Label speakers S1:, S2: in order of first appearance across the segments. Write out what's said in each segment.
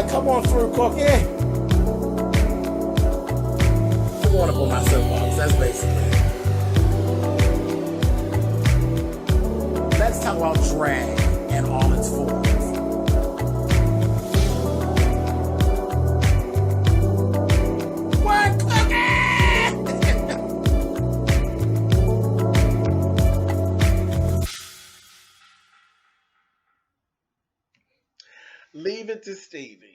S1: Come on through, Cookie. I want to put my soapbox. That's basically it. Let's talk about drag and all its forms. What, Cookie? Leave it to Stevie.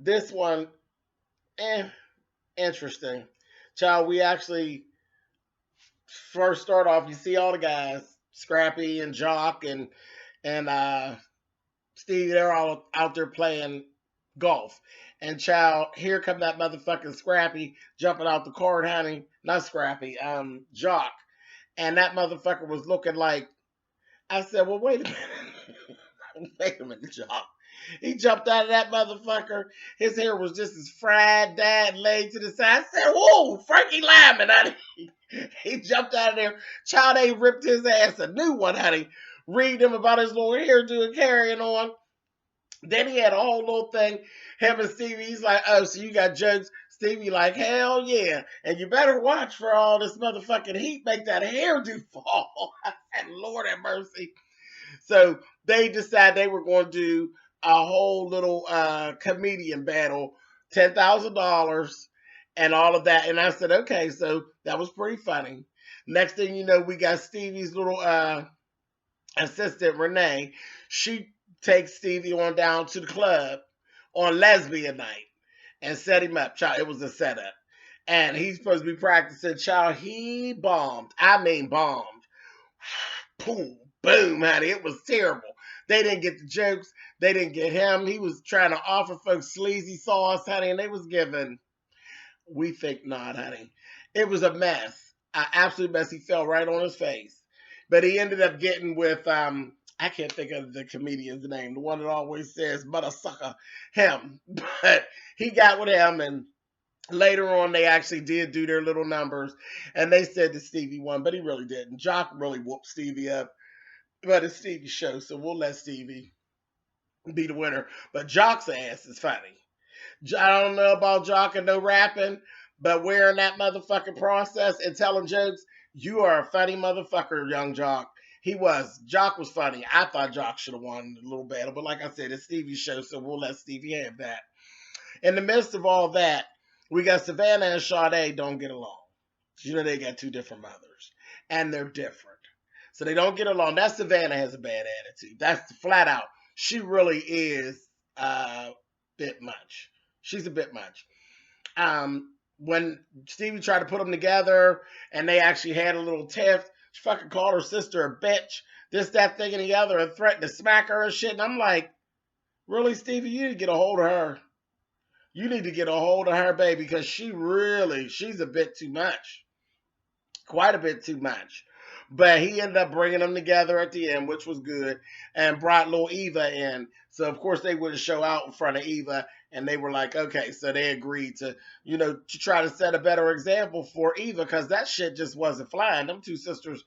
S1: This one, interesting. Child, we actually first start off, you see all the guys, Scrappy and Jock and Stevie, they're all out there playing golf. And child, here come that motherfucking Scrappy jumping out the court, honey. Not Scrappy, Jock. And that motherfucker was looking like, I said, well, wait a minute. Wait a minute, Jock. He jumped out of that motherfucker. His hair was just as fried, dad, laid to the side. I said, whoa, Frankie Lyman, honey. He jumped out of there. Child, they ripped his ass a new one, honey. Read him about his little hairdo and carrying on. Then he had a whole little thing. Him and Stevie, he's like, oh, so you got jokes? Stevie like, hell yeah. And you better watch for all this motherfucking heat. Make that hairdo fall. I said, Lord have mercy. So they decided they were going to do a whole little comedian battle, $10,000 and all of that. And I said, okay, so that was pretty funny. Next thing you know, we got Stevie's little assistant, Renee. She takes Stevie on down to the club on lesbian night and set him up. Child, it was a setup. And he's supposed to be practicing. Child, he bombed. I mean bombed. Boom, boom, honey. It was terrible. They didn't get the jokes. They didn't get him. He was trying to offer folks sleazy sauce, honey, and they was giving, we think not, honey. It was a mess. An absolute mess. He fell right on his face. But he ended up getting with, I can't think of the comedian's name, the one that always says, mother sucker, him. But he got with him, and later on, they actually did do their little numbers, and they said that Stevie won, but he really didn't. Jock really whooped Stevie up. But it's Stevie's show, so we'll let Stevie be the winner. But Jock's ass is funny. I don't know about Jock and no rapping, but wearing that motherfucking process and telling jokes, you are a funny motherfucker, young Jock. He was. Jock was funny. I thought Jock should have won a little better, but like I said, it's Stevie's show, so we'll let Stevie have that. In the midst of all that, we got Savannah and Sade don't get along. You know they got two different mothers, and they're different. So they don't get along. That Savannah has a bad attitude. That's flat out. She really is a bit much. She's a bit much. When Stevie tried to put them together and they actually had a little tiff, she fucking called her sister a bitch, this, that, thing, and the other, and threatened to smack her and shit. And I'm like, really, Stevie? You need to get a hold of her. You need to get a hold of her, baby, because she's a bit too much. Quite a bit too much. But he ended up bringing them together at the end, which was good, and brought little Eva in. So, of course, they wouldn't show out in front of Eva, and they were like, okay, so they agreed to, to try to set a better example for Eva, because that shit just wasn't flying. Them two sisters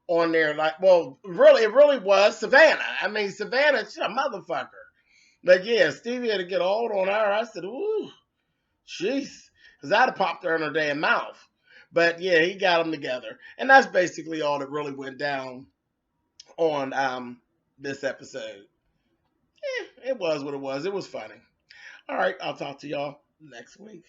S1: on there, like, well, really, it really was Savannah. I mean, Savannah, she's a motherfucker. But, yeah, Stevie had to get a hold on her. I said, ooh, jeez, because I'd have popped her in her damn mouth. But, yeah, he got them together. And that's basically all that really went down on this episode. It was what it was. It was funny. All right, I'll talk to y'all next week.